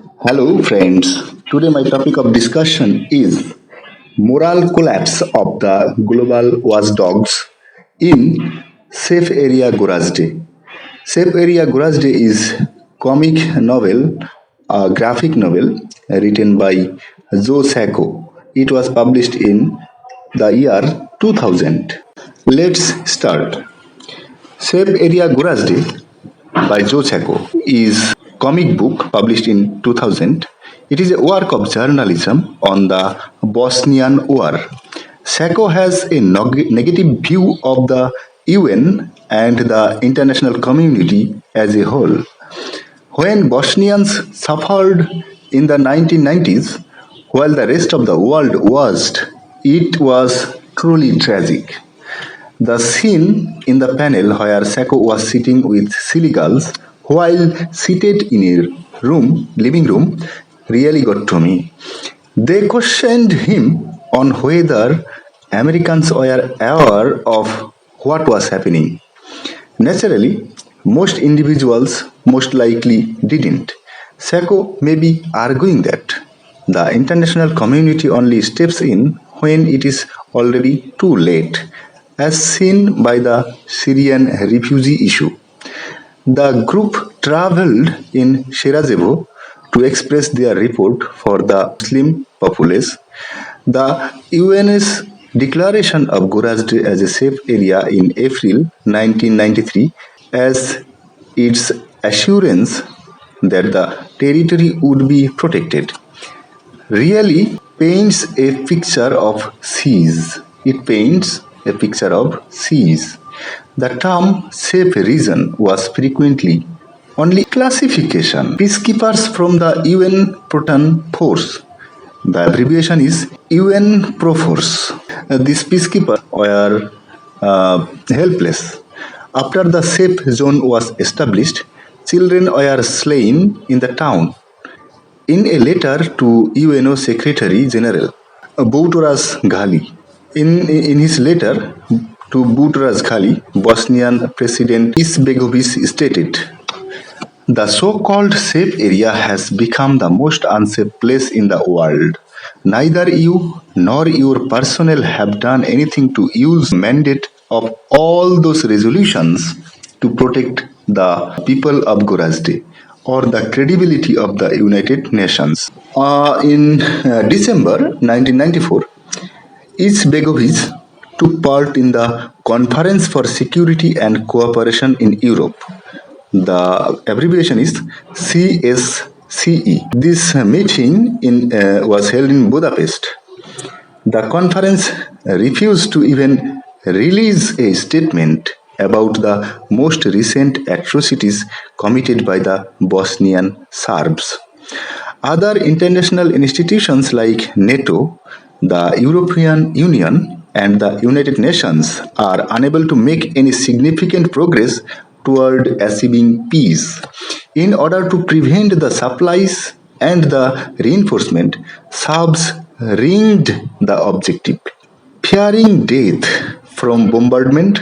Hello, friends. Today, my topic of discussion is moral collapse of the global watchdogs in Safe Area Gorazde. Safe Area Gorazde is comic novel, a graphic novel written by Joe Sacco. It was published in the year 2000. Let's start. Safe Area Gorazde by Joe Sacco is comic book published in 2000. It is a work of journalism on the Bosnian War. Sacco has a negative view of the UN and the international community as a whole. When Bosnians suffered in the 1990s, while the rest of the world watched, it was truly tragic. The scene in the panel where Sacco was sitting with silly girls while seated in a living room, really got to me. They questioned him on whether Americans were aware of what was happening. Naturally, most individuals most likely didn't. Sacco may be arguing that the international community only steps in when it is already too late, as seen by the Syrian refugee issue. The group traveled in Sarajevo to express their report for the Muslim populace. The UN's declaration of Goražde as a safe area in April 1993 as its assurance that the territory would be protected really paints a picture of seas. It paints a picture of seas. The term safe region was frequently only classification. Peacekeepers from the UN Proton Force. The abbreviation is UN Proforce. These peacekeepers were helpless. After the safe zone was established, children were slain in the town. In a letter to UNO Secretary General Boutros Ghali, in his letter to Boutros Ghali, Bosnian President Izetbegovic stated, "The so-called safe area has become the most unsafe place in the world. Neither you nor your personnel have done anything to use the mandate of all those resolutions to protect the people of Gorazde or the credibility of the United Nations." In December 1994, Izetbegovic took part in the Conference for Security and Cooperation in Europe. The abbreviation is CSCE. This meeting was held in Budapest. The conference refused to even release a statement about the most recent atrocities committed by the Bosnian Serbs. Other international institutions like NATO, the European Union, and the United Nations are unable to make any significant progress toward achieving peace. In order to prevent the supplies and the reinforcement, Serbs ringed the objective. Fearing death from bombardment,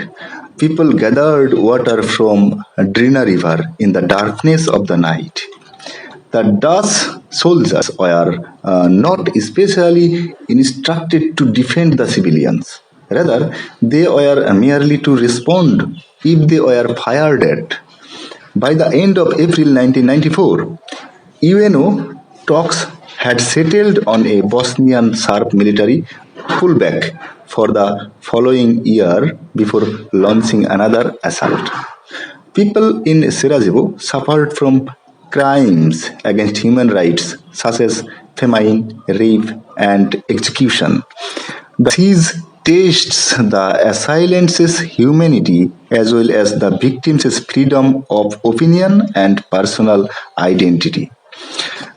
people gathered water from Drina River in the darkness of the night. The Dutch soldiers were not especially instructed to defend the civilians. Rather, they were merely to respond if they were fired at. By the end of April 1994, UNO talks had settled on a Bosnian Serb military pullback for the following year before launching another assault. People in Sarajevo suffered from crimes against human rights such as famine, rape, and execution. The siege tests the assailants' humanity as well as the victims' freedom of opinion and personal identity.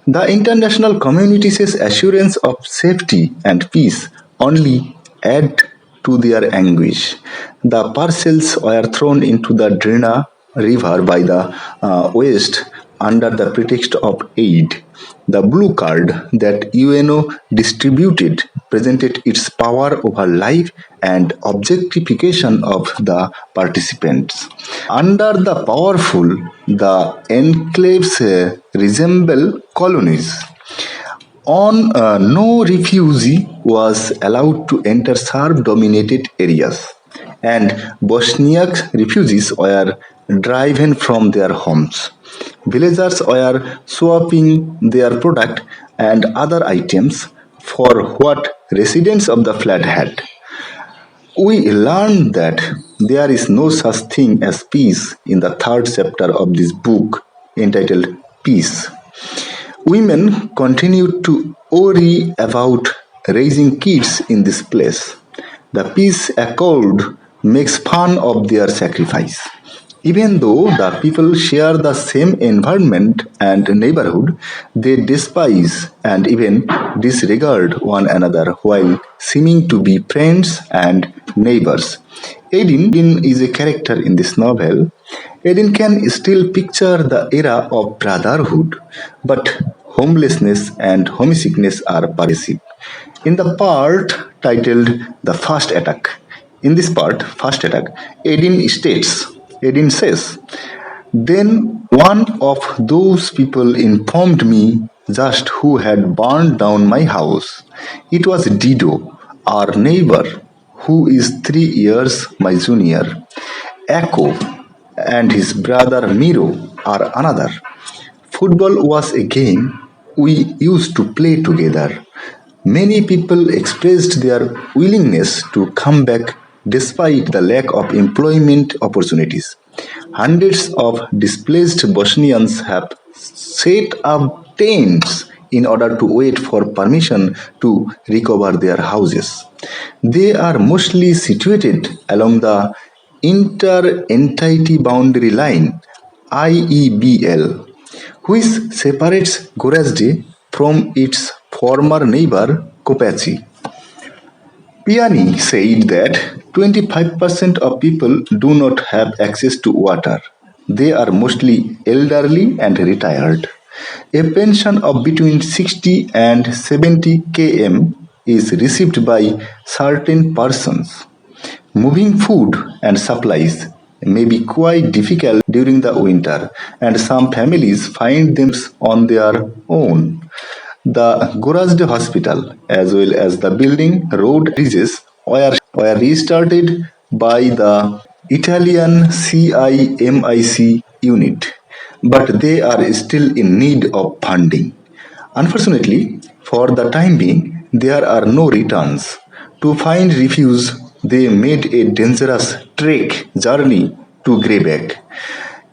The international community's assurance of safety and peace only add to their anguish. The parcels were thrown into the Drina River by the West under the pretext of aid. The blue card that UNO distributed presented its power over life and objectification of the participants. Under the powerful, the enclaves resemble colonies. No refugee was allowed to enter Serb dominated areas, and Bosniak refugees were driven from their homes. Villagers were swapping their product and other items for what residents of the flat had. We learned that there is no such thing as peace in the third chapter of this book entitled Peace. Women continued to worry about raising kids in this place. The peace accord makes fun of their sacrifice. Even though the people share the same environment and neighborhood, they despise and even disregard one another while seeming to be friends and neighbors. Edin is a character in this novel. Edin can still picture the era of brotherhood, but homelessness and homesickness are pervasive. In the part titled The First Attack, in this part, First Attack, Edin says, then one of those people informed me just who had burned down my house. It was Dido, our neighbor, who is 3 years my junior. Echo and his brother Miro are another. Football was a game we used to play together. Many people expressed their willingness to come back despite the lack of employment opportunities. Hundreds of displaced Bosnians have set up tents in order to wait for permission to recover their houses. They are mostly situated along the inter-entity boundary line IEBL, which separates Goražde from its former neighbor Kopači. Piani said that 25% of people do not have access to water. They are mostly elderly and retired. A pension of between 60 and 70 km is received by certain persons. Moving food and supplies may be quite difficult during the winter, and some families find them on their own. The Goražde hospital, as well as the building road bridges, were restarted by the Italian CIMIC unit, but they are still in need of funding. Unfortunately, for the time being, there are no returns. To find refuge, they made a dangerous trek journey to Greyback.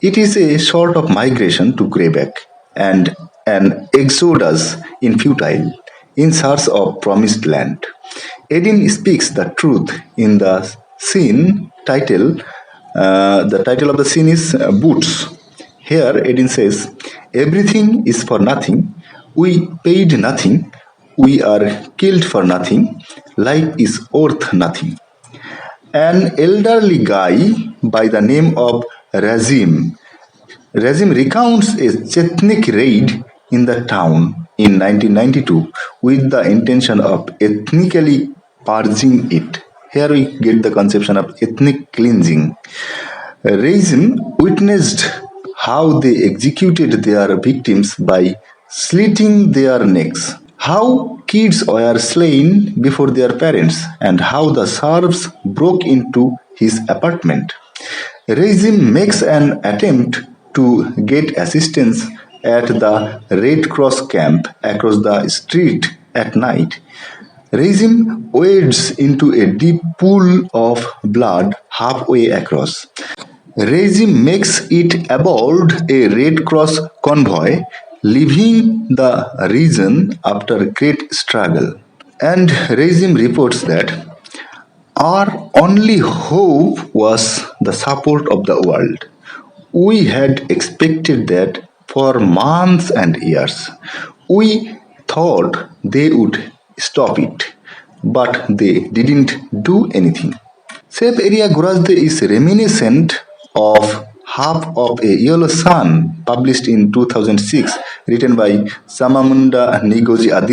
It is a sort of migration to Greyback and an exodus in futile in search of promised land. Edin speaks the truth in the scene title. The title of the scene is Boots. Here, Edin says, everything is for nothing. We paid nothing. We are killed for nothing. Life is worth nothing. An elderly guy by the name of Razim recounts a ethnic raid in the town in 1992 with the intention of ethnically purging it. Here we get the conception of ethnic cleansing. Razim witnessed how they executed their victims by slitting their necks, how kids were slain before their parents, and how the Serbs broke into his apartment. Razim makes an attempt to get assistance at the Red Cross camp across the street at night. Razim wades into a deep pool of blood halfway across. Razim makes it aboard a Red Cross convoy, leaving the region after great struggle. And Razim reports that our only hope was the support of the world. We had expected that for months and years. We thought they would stop it, but they didn't do anything. Safe Area Gorazde is reminiscent of Half of a Yellow Sun, published in 2006, written by Samamunda Ngozi